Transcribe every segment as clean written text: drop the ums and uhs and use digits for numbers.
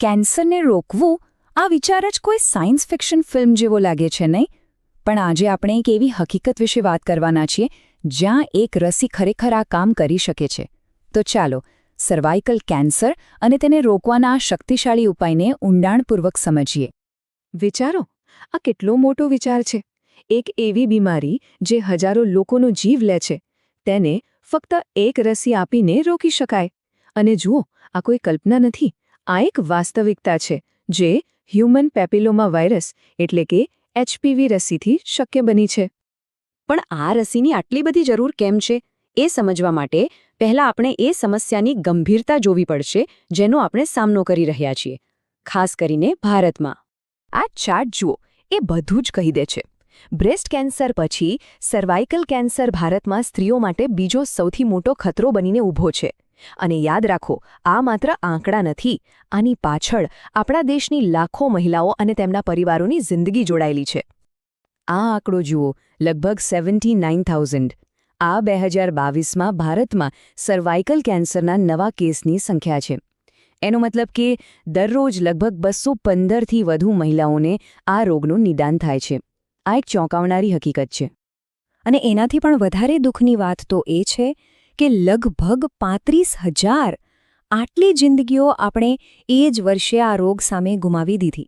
કેન્સરને રોકવું આ વિચાર જ કોઈ સાયન્સ ફિક્શન ફિલ્મ જેવો લાગે છે નહીં? પણ આજે આપણે એક એવી હકીકત વિશે વાત કરવાના છીએ જ્યાં એક રસી ખરેખર આ કામ કરી શકે છે. તો ચાલો સર્વાઇકલ કેન્સર અને તેને રોકવાના આ શક્તિશાળી ઉપાયને ઊંડાણપૂર્વક સમજીએ. વિચારો, આ કેટલો મોટો વિચાર છે. એક એવી બીમારી જે હજારો લોકોનો જીવ લે છે, તેને ફક્ત એક રસી આપીને રોકી શકાય. અને જુઓ, આ કોઈ કલ્પના નથી, આ એક વાસ્તવિકતા છે જે હ્યુમન પેપિલોમા વાયરસ એટલે કે HPV રસીથી શક્ય બની છે. પણ આ રસીની આટલી બધી જરૂર કેમ છે એ સમજવા માટે પહેલાં આપણે એ સમસ્યાની ગંભીરતા જોવી પડશે જેનો આપણે સામનો કરી રહ્યા છીએ, ખાસ કરીને ભારતમાં. આ ચાર્ટ જુઓ, એ બધું જ કહી દે છે. બ્રેસ્ટ કેન્સર પછી સર્વાઇકલ કેન્સર ભારતમાં સ્ત્રીઓ માટે બીજો સૌથી મોટો ખતરો બનીને ઊભો છે. અને યાદ રાખો, આ માત્ર આંકડા નથી, આની પાછળ આપણા દેશની લાખો મહિલાઓ અને તેમના પરિવારોની જિંદગી જોડાયેલી છે. આ આંકડો જુઓ, લગભગ 79,000. આ 2022માં ભારતમાં સર્વાઇકલ કેન્સરના નવા કેસની સંખ્યા છે. એનો મતલબ કે દરરોજ લગભગ 215થી વધુ મહિલાઓને આ રોગનું નિદાન થાય છે. આ એક ચોંકાવનારી હકીકત છે. અને એનાથી પણ વધારે દુઃખની વાત તો એ છે કે લગભગ 35,000 આટલી જિંદગીઓ આપણે એ જ વર્ષે આ રોગ સામે ગુમાવી દીધી.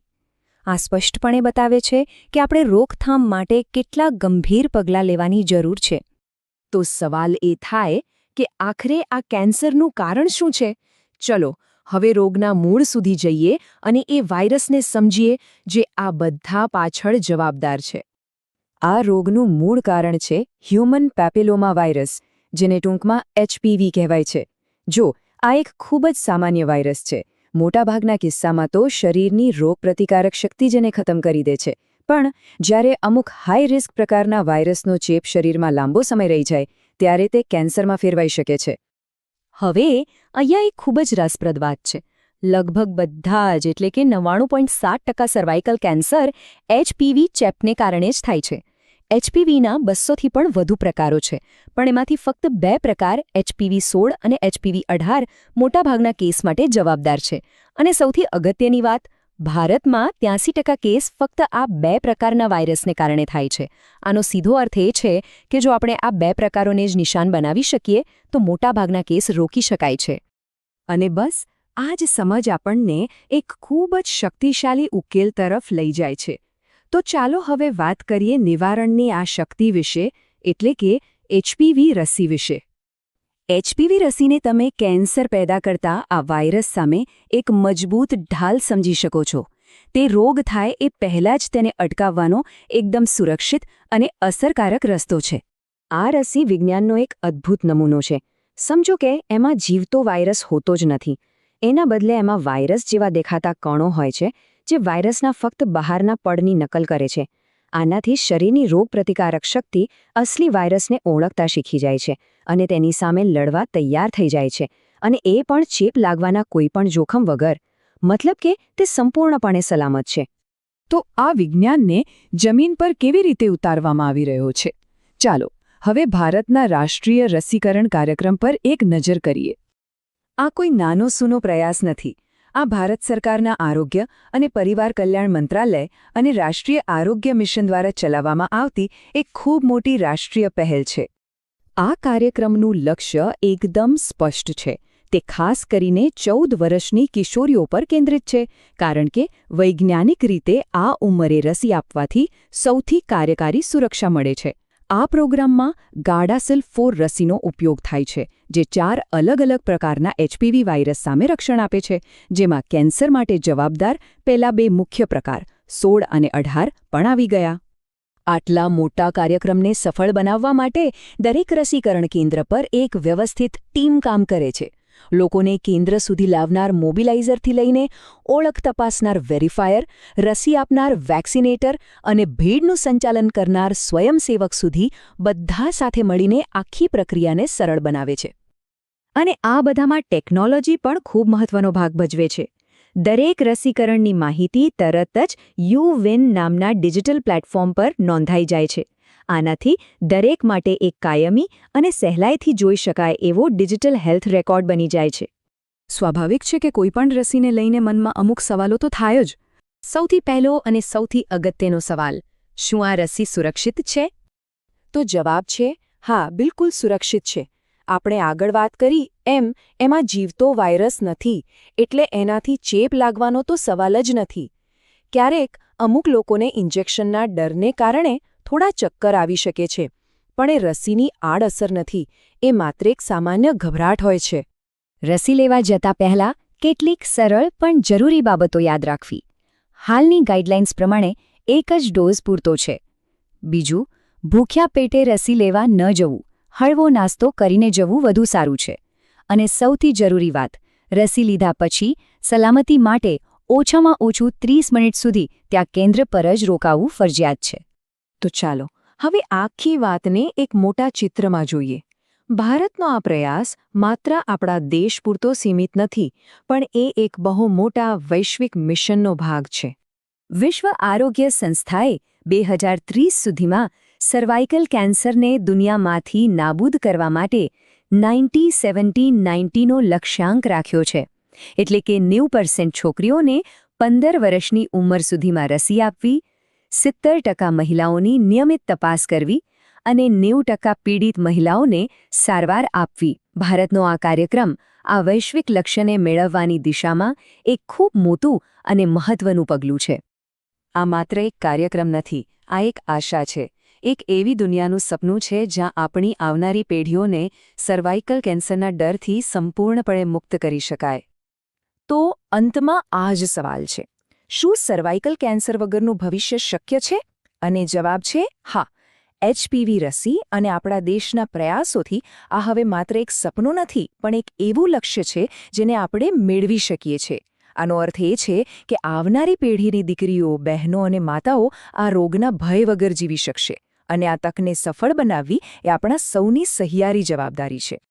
આ સ્પષ્ટપણે બતાવે છે કે આપણે રોકથામ માટે કેટલા ગંભીર પગલાં લેવાની જરૂર છે. તો સવાલ એ થાય કે આખરે આ કેન્સરનું કારણ શું છે? ચલો હવે રોગના મૂળ સુધી જઈએ અને એ વાયરસને સમજીએ જે આ બધા પાછળ જવાબદાર છે. આ રોગનું મૂળ કારણ છે હ્યુમન પેપિલોમા વાયરસ, જેને ટૂંકમાં HPV કહેવાય છે. જો આ એક ખૂબ જ સામાન્ય વાયરસ છે. મોટાભાગના કિસ્સામાં તો શરીરની રોગપ્રતિકારક શક્તિ જેને ખતમ કરી દે છે. પણ જ્યારે અમુક હાઈ રિસ્ક પ્રકારના વાયરસનો ચેપ શરીરમાં લાંબો સમય રહી જાય ત્યારે તે કેન્સરમાં ફેરવાઈ શકે છે. હવે અહીંયા એક ખૂબ જ રસપ્રદ વાત છે. લગભગ બધા જ એટલે કે 99.7% સર્વાઇકલ કેન્સર HPV ચેપને કારણે જ થાય છે. HPVના 200થી પણ વધુ પ્રકારો છે, પણ એમાંથી ફક્ત 2 પ્રકાર HPV16 અને HPV18 મોટાભાગના કેસ માટે જવાબદાર છે. અને સૌથી અગત્યની વાત, ભારતમાં 83% કેસ ફક્ત આ 2 પ્રકારના વાયરસને કારણે થાય છે. આનો સીધો અર્થ એ છે કે જો આપણે આ 2 પ્રકારોને જ નિશાન બનાવી શકીએ તો મોટાભાગના કેસ રોકી શકાય છે. અને બસ આ જ સમજ આપણને એક ખૂબ જ શક્તિશાળી ઉકેલ તરફ લઈ જાય છે. તો ચાલો હવે વાત કરીએ નિવારણની આ શક્તિ વિશે, એટલે કે HPV રસી વિશે. HPV રસીને તમે કેન્સર પેદા કરતા આ વાયરસ સામે એક મજબૂત ઢાલ સમજી શકો છો. તે રોગ થાય એ પહેલાં જ તેને અટકાવવાનો એકદમ સુરક્ષિત અને અસરકારક રસ્તો છે. આ રસી વિજ્ઞાનનો એક અદ્ભુત નમૂનો છે. સમજો કે એમાં જીવતો વાયરસ હોતો જ નથી. એના બદલે એમાં વાયરસ જેવા દેખાતા કણો હોય છે જે વાયરસના ફક્ત બહારના પડની નકલ કરે છે. આનાથી શરીરની રોગપ્રતિકારક શક્તિ અસલી વાયરસને ઓળખતા શીખી જાય છે અને તેની સામે લડવા તૈયાર થઈ જાય છે. અને એ પણ ચેપ લાગવાના કોઈપણ જોખમ વગર. મતલબ કે તે સંપૂર્ણપણે સલામત છે. તો આ વિજ્ઞાનને જમીન પર કેવી રીતે ઉતારવામાં આવી રહ્યો છે? ચાલો હવે ભારતના રાષ્ટ્રીય રસીકરણ કાર્યક્રમ પર એક નજર કરીએ. આ કોઈ નાનો સૂનો પ્રયાસ નથી. આ ભારત સરકારના આરોગ્ય અને પરિવાર કલ્યાણ મંત્રાલય અને રાષ્ટ્રીય આરોગ્ય મિશન દ્વારા ચલાવવામાં આવતી એક ખૂબ મોટી રાષ્ટ્રીય પહેલ છે. આ કાર્યક્રમનું લક્ષ્ય એકદમ સ્પષ્ટ છે. તે ખાસ કરીને 14 વર્ષની કિશોરીઓ પર કેન્દ્રિત છે, કારણ કે વૈજ્ઞાનિક રીતે આ ઉંમરે રસી આપવાથી સૌથી કાર્યકારી સુરક્ષા મળે છે. આ પ્રોગ્રામમાં ગાર્ડાસિલ 4 રસીનો ઉપયોગ થાય છે, જે 4 અલગ-અલગ પ્રકારના HPV વાયરસ સામે રક્ષણ આપે છે, જેમાં કેન્સર માટે જવાબદાર પહેલા 2 મુખ્ય પ્રકાર 16 અને 18 પણ આવી ગયા. આટલા મોટા કાર્યક્રમને સફળ બનાવવા માટે દરેક રસીકરણ કેન્દ્ર પર એક વ્યવસ્થિત ટીમ કામ કરે છે. લોકોને કેન્દ્ર સુધી લાવનાર મોબિલાઇઝરથી લઈને ઓળખ તપાસનાર વેરિફાયર, રસી આપનાર વેક્સિનેટર અને ભીડનું સંચાલન કરનાર સ્વયંસેવક સુધી બધા સાથે મળીને આખી પ્રક્રિયાને સરળ બનાવે છે. અને આ બધામાં ટેકનોલોજી પણ ખૂબ મહત્વનો ભાગ ભજવે છે. દરેક રસીકરણની માહિતી તરત જ યુવિન નામના ડિજિટલ પ્લેટફોર્મ પર નોંધાઈ જાય છે. આનાથી દરેક માટે એક કાયમી અને સહેલાઈથી જોઈ શકાય એવો ડિજિટલ હેલ્થ રેકોર્ડ બની જાય છે. સ્વાભાવિક છે કે કોઈપણ રસીને લઈને મનમાં અમુક સવાલો તો થાય જ. સૌથી પહેલો અને સૌથી અગત્યનો સવાલ, શું આ રસી સુરક્ષિત છે? તો જવાબ છે હા, બિલકુલ સુરક્ષિત છે. આપણે આગળ વાત કરી એમાં જીવતો વાયરસ નથી, એટલે એનાથી ચેપ લાગવાનો તો સવાલ જ નથી. ક્યારેક અમુક લોકોને ઇન્જેક્શનના ડરને કારણે થોડા ચક્કર આવી શકે છે, પણ એ રસીની આડઅસર નથી, એ માત્ર એક સામાન્ય ગભરાટ હોય છે. રસી લેવા જતા પહેલા કેટલીક સરળ પણ જરૂરી બાબતો યાદ રાખવી. હાલની ગાઈડલાઇન્સ પ્રમાણે એક જ ડોઝ પૂરતો છે. બીજું, ભૂખ્યા પેટે રસી લેવા ન જવું, હળવો નાસ્તો કરીને જવું વધુ સારું છે. અને સૌથી જરૂરી વાત, રસી લીધા પછી સલામતી માટે ઓછામાં ઓછું 30 મિનિટ સુધી ત્યાં કેન્દ્ર પર જ રોકાવું ફરજિયાત છે. તો ચાલો હવે આખી વાતને એક મોટા ચિત્રમાં જોઈએ. ભારતનો આ પ્રયાસ માત્ર આપણા દેશ પૂરતો સીમિત નથી, પણ એ એક બહુ મોટા વૈશ્વિક મિશનનો ભાગ છે. વિશ્વ આરોગ્ય સંસ્થાએ 2030 સુધીમાં સર્વાઇકલ કેન્સરને દુનિયામાંથી નાબૂદ કરવા માટે 90-70-90નો લક્ષ્યાંક રાખ્યો છે. એટલે કે 90% છોકરીઓને 15 વર્ષની ઉંમર સુધીમાં રસી આપવી, 70% મહિલાઓની નિયમિત તપાસ કરવી અને 90% પીડિત મહિલાઓને સારવાર આપવી. ભારતનો આ કાર્યક્રમ આ વૈશ્વિક લક્ષ્યને મેળવવાની દિશામાં એક ખૂબ મોટું અને મહત્વનું પગલું છે. આ માત્ર એક કાર્યક્રમ નથી, આ એક આશા છે. એક એવી દુનિયાનું સપનું છે જ્યાં આપણી આવનારી પેઢીઓને સર્વાઇકલ કેન્સરના ડરથી સંપૂર્ણપણે મુક્ત કરી શકાય. તો અંતમાં આ જ સવાલ છે, શું સર્વાઇકલ કેન્સર વગરનું ભવિષ્ય શક્ય છે? અને જવાબ છે હા. HPV રસી અને આપણા દેશના પ્રયાસોથી આ હવે માત્ર એક સપનું નથી, પણ એક એવું લક્ષ્ય છે જેને આપણે મેળવી શકીએ છીએ. આનો અર્થ એ છે કે આવનારી પેઢીની દીકરીઓ, બહેનો અને માતાઓ આ રોગના ભય વગર જીવી શકશે. અને આ તકને સફળ બનાવવી એ આપણા સૌની સહિયારી જવાબદારી છે.